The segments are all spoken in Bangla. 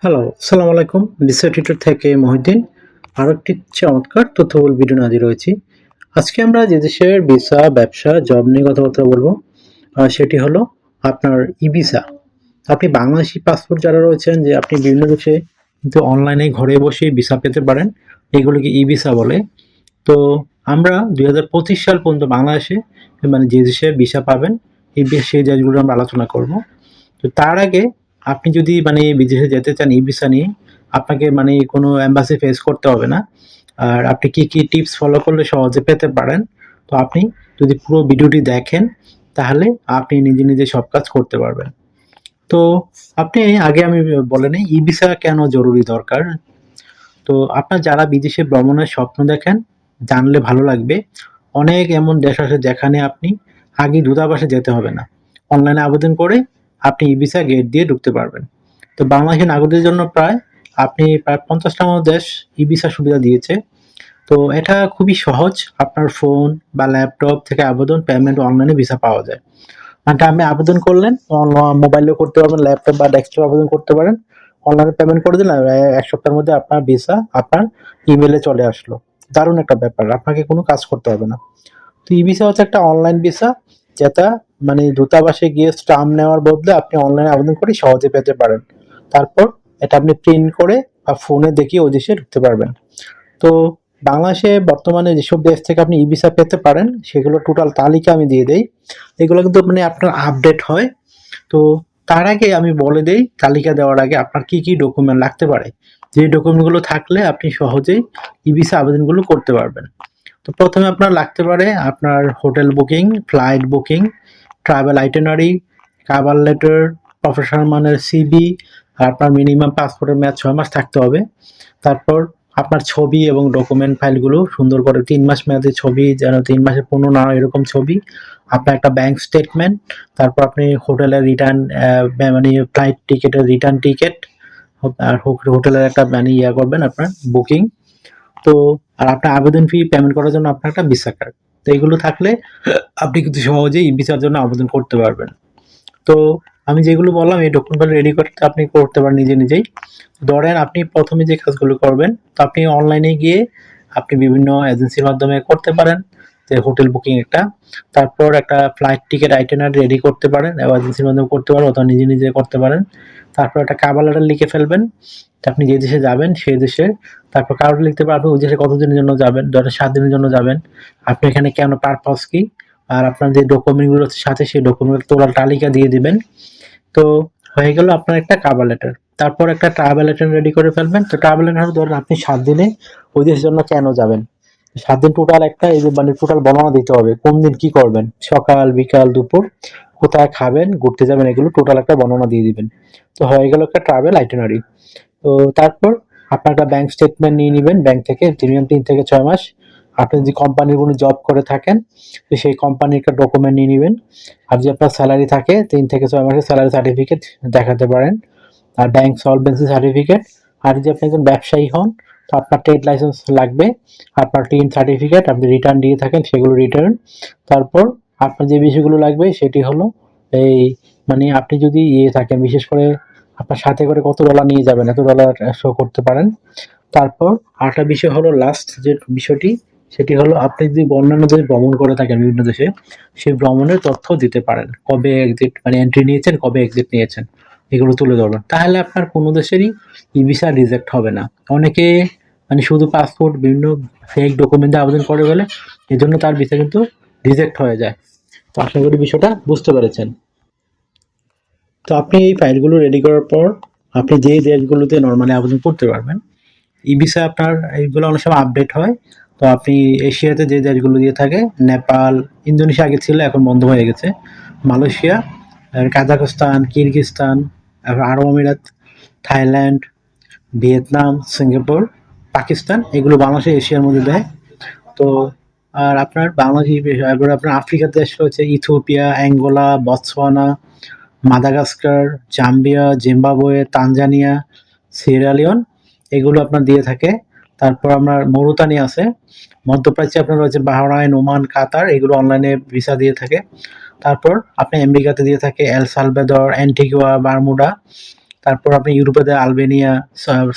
হ্যালো, আসসালামু আলাইকুম। ভিসা টিউটর থেকে মহিউদ্দিন। আরো একটি চমৎকার তথ্যবহুল ভিডিও নিয়ে হাজির হয়েছি। আজকে আমরা যে দেশের ভিসা, ব্যবসা, জব নিয়ে কথাবার্তা বলবো, সেটি হলো আপনার ই-ভিসা। আপনি বাংলাদেশী পাসপোর্ট যারা রয়েছেন যে আপনি বিভিন্ন দেশে কিন্তু অনলাইনে ঘরে বসেই ভিসা পেতে পারেন। এগুলোকে ই-ভিসা বলে। তো আমরা ২০২৫ সাল পর্যন্ত বাংলাদেশে মানে যে দেশে ভিসা পাবেন, সেই দেশগুলো আমরা আলোচনা করব। তো তার আগে আপনি যদি মানে বিদেশে যেতে চান ই-ভিসা নিয়ে, আপনাকে মানে কোনো এম্বাসি ফেস করতে হবে না। আর আপনি কি টিপস ফলো করলে সহজে পেতে পারেন। তো আপনি যদি পুরো ভিডিওটি দেখেন, তাহলে আপনি নিজে সব কাজ করতে পারবেন। তো আপনি আগে আমি বলে নেই ই-ভিসা কেন জরুরি দরকার। তো আপনার যারা বিদেশে ভ্রমণের স্বপ্ন দেখেন, জানলে ভালো লাগবে। অনেক এমন দেশ আছে যেখানে আপনি আগে দূতাবাসে যেতে হবে না। অনলাইনে আবেদন করে আপনি ই-ভিসা গেট দিয়ে ঢুকতে পারবেন। তো বাংলাদেশের নাগরিকদের জন্য আপনি প্রায় ৫০ টার মতো দেশ ই-ভিসা সুবিধা দিয়েছে। তো এটা খুবই সহজ। আপনার ফোন বা ল্যাপটপ থেকে আবেদন, পেমেন্ট অনলাইনে ভিসা পাওয়া যায়। মানে আপনি আবেদন করলেন, মোবাইলেও করতে পারবেন, ল্যাপটপ বা ডেস্কটপে আবেদন করতে পারেন। অনলাইনে পেমেন্ট করে দিলেন, ১ সপ্তাহের মধ্যে আপনার ভিসা আপনার ইমেইলে চলে আসলো। দারুণ একটা ব্যাপার। আপনাকে কোনো কাজ করতে হবে না। তো ই-ভিসা হচ্ছে একটা অনলাইন ভিসা, যেটা মানে দূতাবাসে গিয়ে স্টাম্প নেওয়ার বদলে আপনি অনলাইনে আবেদন করে সহজে পেতে পারেন। তারপর এটা আপনি প্রিন্ট করে বা ফোনে দেখিয়ে ওই দেশে ঢুকতে পারবেন। তো বাংলাদেশে বর্তমানে যেসব দেশ থেকে আপনি ই-ভিসা পেতে পারেন, সেগুলো টোটাল তালিকা আমি দিয়ে দেই। এগুলো কিন্তু মানে আপনার আপডেট হয়। তো তার আগে আমি বলে দেই, তালিকা দেওয়ার আগে আপনার কি ডকুমেন্ট লাগতে পারে। যে ডকুমেন্টগুলো থাকলে আপনি সহজেই ই-ভিসা আবেদনগুলো করতে পারবেন। তো প্রথমে আপনার লাগতে পারে আপনার hotel booking, flight booking, travel itinerary, cover letter, professional মানের সিভি, আর আপনার মিনিমাম পাসপোর্টের মেয়াদ ৬ মাস থাকতে হবে। তারপর আপনার ছবি এবং ডকুমেন্ট ফাইলগুলো সুন্দর করে ৩ মাস মেয়াদি ছবি, যেন ৩ মাসে পূর্ণ না হয় এরকম ছবি। আপনার একটা ব্যাংক স্টেটমেন্ট, তারপর আপনি হোটেলের রিটার্ন মানে ফ্লাইট টিকেটের রিটার্ন টিকেট, আর হোটেলের একটা মানে করবেন আপনার বুকিং। তো আর আপনার আবেদন ফি পেমেন্ট করার জন্য আপনার একটা ভিসা কার্ড। তো এগুলো থাকলে আপনি কিন্তু সহজেই ই-ভিসার জন্য আবেদন করতে পারবেন। তো আমি যেগুলো বললাম এই ডকুমেন্টগুলো রেডি করতে আপনি করতে পারেন নিজেই। ধরেন আপনি প্রথমে যে কাজগুলো করবেন, তো আপনি অনলাইনে গিয়ে আপনি বিভিন্ন এজেন্সির মাধ্যমে করতে পারেন। যে হোটেল বুকিং একটা, তারপর একটা ফ্লাইট টিকেট আইটিনারি রেডি করতে পারেন, এজেন্সির মাধ্যমে করতে পারেন অথবা নিজে করতে পারেন। তারপর একটা কভার লেটার লিখে ফেলবেন, আপনি যে দেশে যাবেন সেই দেশে। তারপর কারো লিখতে পারেন আপনি ওই দেশে কতদিনের জন্য যাবেন, ধরেন ৭ দিনের জন্য যাবেন। আপনি এখানে কেন, পারপাস কি, আর আপনার যে ডকুমেন্টগুলো সাথে সেই ডকুমেন্ট তোলার তালিকা দিয়ে দিবেন। তো হয়ে গেল আপনার একটা কভার লেটার। তারপর একটা ট্রাভেল লেটার রেডি করে ফেলবেন। তো ট্রাভেল লেটার ধরেন আপনি ৭ দিনে ওই দেশের জন্য কেন যাবেন। ৭ দিন টোটাল একটা এই যে মানে টোটাল বর্ণনা দিতে হবে। কোন দিন কি করবেন? সকাল, বিকাল, দুপুর, কোথায় খাবেন, ঘুরতে যাবেন, এগুলো টোটাল একটা বর্ণনা দিয়ে দিবেন। তো হয়ে গেল একটা ট্রাভেল আইটিনারি। তো তারপর আপনার একটা ব্যাংক স্টেটমেন্ট নিয়ে নিবেন ব্যাংক থেকে, মিনিমাম ৩ থেকে ৬ মাস। আপনি যদি কোম্পানির কোনো জব করে থাকেন, তো সেই কোম্পানির একটা ডকুমেন্ট নিয়ে নিবেন। আর যদি আপনার স্যালারি থাকে ৩ থেকে ৬ মাসের স্যালারি সার্টিফিকেট দেখাতে পারেন। আর ব্যাংক সলভেন্সি সার্টিফিকেট। আর যদি আপনি একজন ব্যবসায়ী হন, তো আপনার ট্রেড লাইসেন্স লাগবে। আপনার টিন সার্টিফিকেট, আপনি রিটার্ন দিয়ে থাকেন সেগুলো রিটার্ন। তারপর আপনার যে বিষয়গুলো লাগবে সেটি হলো এই মানে আপনি যদি থাকেন, বিশেষ করে আপনার সাথে করে কত ডলার নিয়ে যাবেন, এত ডলার শো করতে পারেন। তারপর আরেকটা বিষয় হলো লাস্ট যে বিষয়টি, সেটি হলো আপনি যদি অন্যান্য দেশে ভ্রমণ করে থাকেন বিভিন্ন দেশে, সেই ভ্রমণের তথ্য দিতে পারেন। কবে এক্সিট মানে এন্ট্রি নিয়েছেন, কবে এক্সিট নিয়েছেন, এগুলো তুলে ধরবেন। তাহলে আপনার কোনো দেশেরই ই-ভিসা রিজেক্ট হবে না। অনেকে মানে শুধু পাসপোর্ট বিভিন্ন ফেক ডকুমেন্টে আবেদন করে বলে এজন্য তার ভিসা কিন্তু রিজেক্ট হয়ে যায়। তো আশা করি বিষয়টা বুঝতে পেরেছেন। তো আপনি এই ফাইলগুলো রেডি করার পর আপনি যে দেশগুলোতে নরমালি আবেদন করতে পারবেন, ই-ভিসা আপনার এইগুলো অনেক সময় আপডেট হয়। তো আপনি এশিয়াতে যে দেশগুলো দিয়ে থাকে, নেপাল, ইন্দোনেশিয়া আগে ছিল এখন বন্ধ হয়ে গেছে, মালয়েশিয়া, আর কাজাখস্তান, কিরগিজস্তান, আরব আমিরাত, থাইল্যান্ড, ভিয়েতনাম, সিঙ্গাপুর, পাকিস্তান, এগুলো বাংলাদেশে এশিয়ার মধ্যে দেয়। তো আর আপনার বাংলাদেশ, এবার আপনার আফ্রিকার দেশ রয়েছে Ethiopia, Angola, Botswana, Madagascar, Zambia, Zimbabwe, Tanzania, Sierra Leone, এগুলো আপনার দিয়ে থাকে। তারপর আপনার মৌরিতানি আছে। মধ্যপ্রাচ্যে আপনার রয়েছে বাহরাইন, ওমান, কাতার, এগুলো অনলাইনে ভিসা দিয়ে থাকে। তারপর আপনি আমেরিকাতে দিয়ে থাকে এল সালভাদর, অ্যান্টিগুয়া, বারমুডা, তারপর আপনি ইউরোপে দেয় আলবেনিয়া,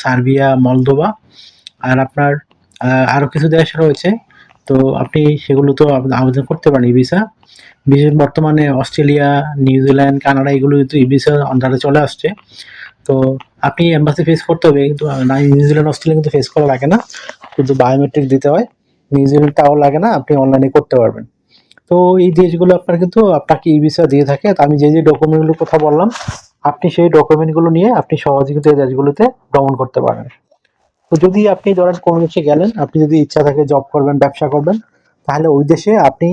সার্বিয়া, মলদোভা, আর আপনার আরও কিছু দেশ রয়েছে। তো আপনি সেগুলো তো আবেদন করতে পারেন ই ভিসা। বিশেষ বর্তমানে অস্ট্রেলিয়া, নিউজিল্যান্ড, কানাডা এগুলো কিন্তু ই ভিসার আন্ডারে চলে আসছে। তো আপনি এম্বাসি ফেস করতে হবে, কিন্তু নিউজিল্যান্ড, অস্ট্রেলিয়া কিন্তু ফেস করা লাগে না, শুধু বায়োমেট্রিক দিতে হয়। নিউজিল্যান্ড তাও লাগে না, আপনি অনলাইনে করতে পারবেন। তো এই দেশগুলো আপনার কিন্তু আপনাকে ই ভিসা দিয়ে থাকে। তো আমি যে ডকুমেন্টগুলোর কথা বললাম, আপনি সেই ডকুমেন্টগুলো নিয়ে আপনি সহজে কিন্তু এই দেশগুলোতে ভ্রমণ করতে পারেন। তো যদি আপনি ধরেন কোনো দেশে গেলেন, আপনি যদি ইচ্ছা থাকে জব করবেন, ব্যবসা করবেন, তাহলে ওই দেশে আপনি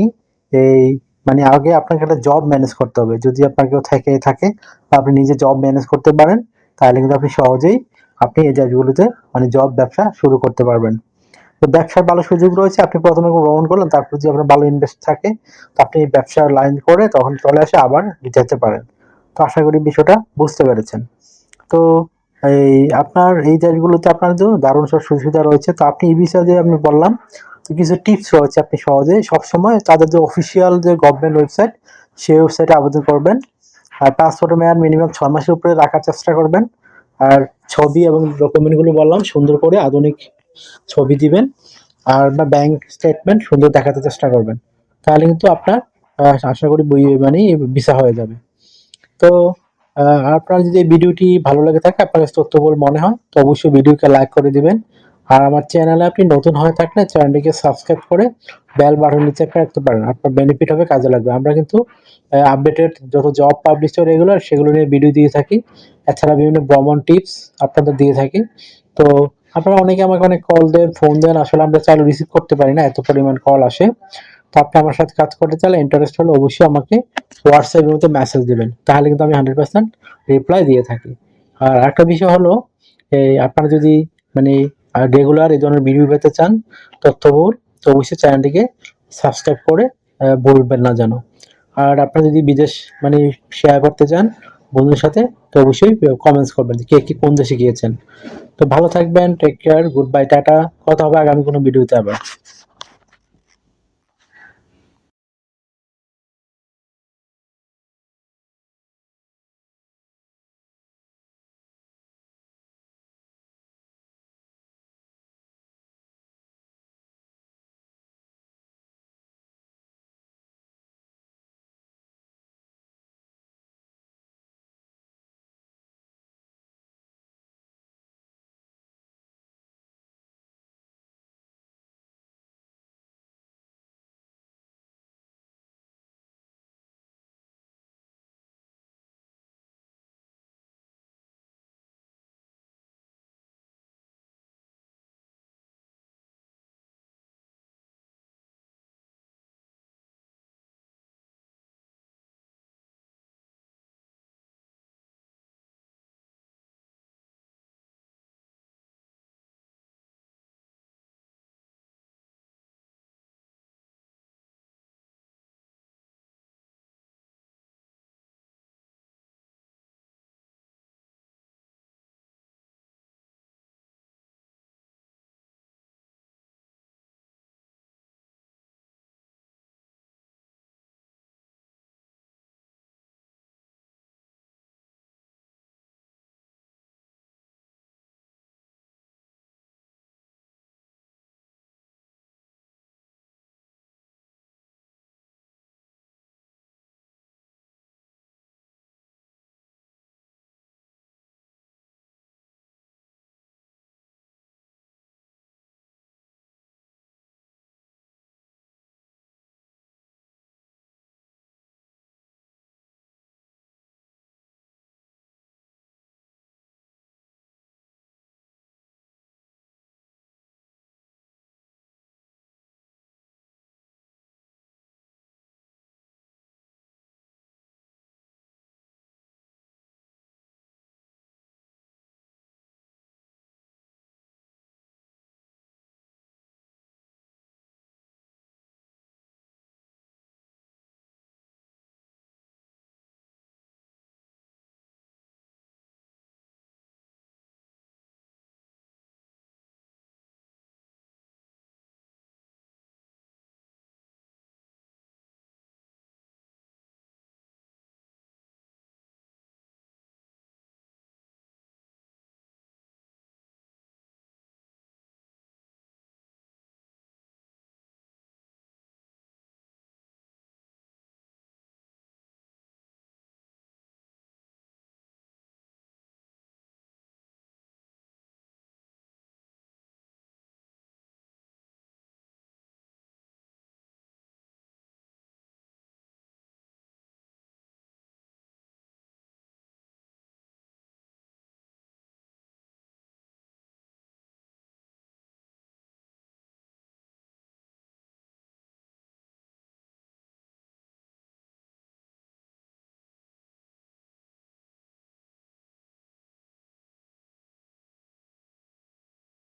এই মানে আগে আপনাকে একটা জব ম্যানেজ করতে হবে। যদি আপনার কেউ থাকে বা আপনি নিজে জব ম্যানেজ করতে পারেন, তাহলে কিন্তু আপনি সহজেই আপনি এই দেশগুলোতে মানে জব ব্যবসা শুরু করতে পারবেন। তো ব্যবসার ভালো সুযোগ রয়েছে। আপনি প্রথমে ভ্রমণ করলেন, তারপর যদি আপনার ভালো ইনভেস্ট থাকে, তো আপনি ব্যবসার লাইন করে তখন চলে আসে আবার যেতে পারেন। তো আশা করি বিষয়টা বুঝতে পেরেছেন। তো এই আপনার এই দেশগুলোতে আপনার জন্য দারুণ সব সুবিধা রয়েছে। তো আপনি ই ভিসা যে আমি বললাম, তো কিছু টিপস রয়েছে, আপনি সহজে সবসময় তাদের যে অফিসিয়াল যে গভর্নমেন্ট ওয়েবসাইট, সেই ওয়েবসাইটে আবেদন করবেন। আর পাসপোর্টের মেয়াদ মিনিমাম 6 মাসের উপরে রাখার চেষ্টা করবেন। আর ছবি এবং ডকুমেন্টগুলো বললাম সুন্দর করে আধুনিক ছবি দিবেন। আর আপনার ব্যাংক স্টেটমেন্ট সুন্দর দেখাতে চেষ্টা করবেন। তাহলে কিন্তু আপনার আশা করি মানে ভিসা হয়ে যাবে। তো আপনার যদি এই ভিডিওটি ভালো লেগে থাকে, আপনার কাছে তথ্যবহুল মনে হয়, তো অবশ্যই ভিডিওকে লাইক করে দিবেন। আর আমার চ্যানেলে আপনি নতুন হয়ে থাকলে চ্যানেলটিকে সাবস্ক্রাইব করে বেল বাটন নিচে একটা রাখতে পারেন। আপনার বেনিফিট হবে, কাজে লাগবে। আমরা কিন্তু আপডেটেড যত জব পাবলিশ হয় রেগুলার, সেগুলো নিয়ে ভিডিও দিয়ে থাকি। এছাড়া বিভিন্ন ভ্রমণ টিপস আপনাদের দিয়ে থাকি। তো আপনারা অনেকে আমাকে অনেক কল দেন, ফোন দেন, আসলে আমরা চাইলে রিসিভ করতে পারি না, এত পরিমাণ কল আসে। তো আপনি আমার সাথে কাজ করতে চাইলে, ইন্টারেস্ট হলে অবশ্যই আমাকে হোয়াটসঅ্যাপের মধ্যে মেসেজ দিবেন, তাহলে কিন্তু আমি 100% রিপ্লাই দিয়ে থাকি। আর একটা বিষয় হলো, এই আপনারা যদি মানে রেগুলার এই ধরনের ভিডিও পেতে চান তথ্যবহুল, তো অবশ্যই চ্যানেলটিকে সাবস্ক্রাইব করে বলবেন না যেন। আর আপনারা যদি বিদেশ মানে শেয়ার করতে চান বন্ধুদের সাথে, তো অবশ্যই কমেন্টস করবেন কে কি কোন দেশে গিয়েছেন। তো ভালো থাকবেন, take care, good bye, tata. কথা হবে আগামী কোনো ভিডিওতে আবার।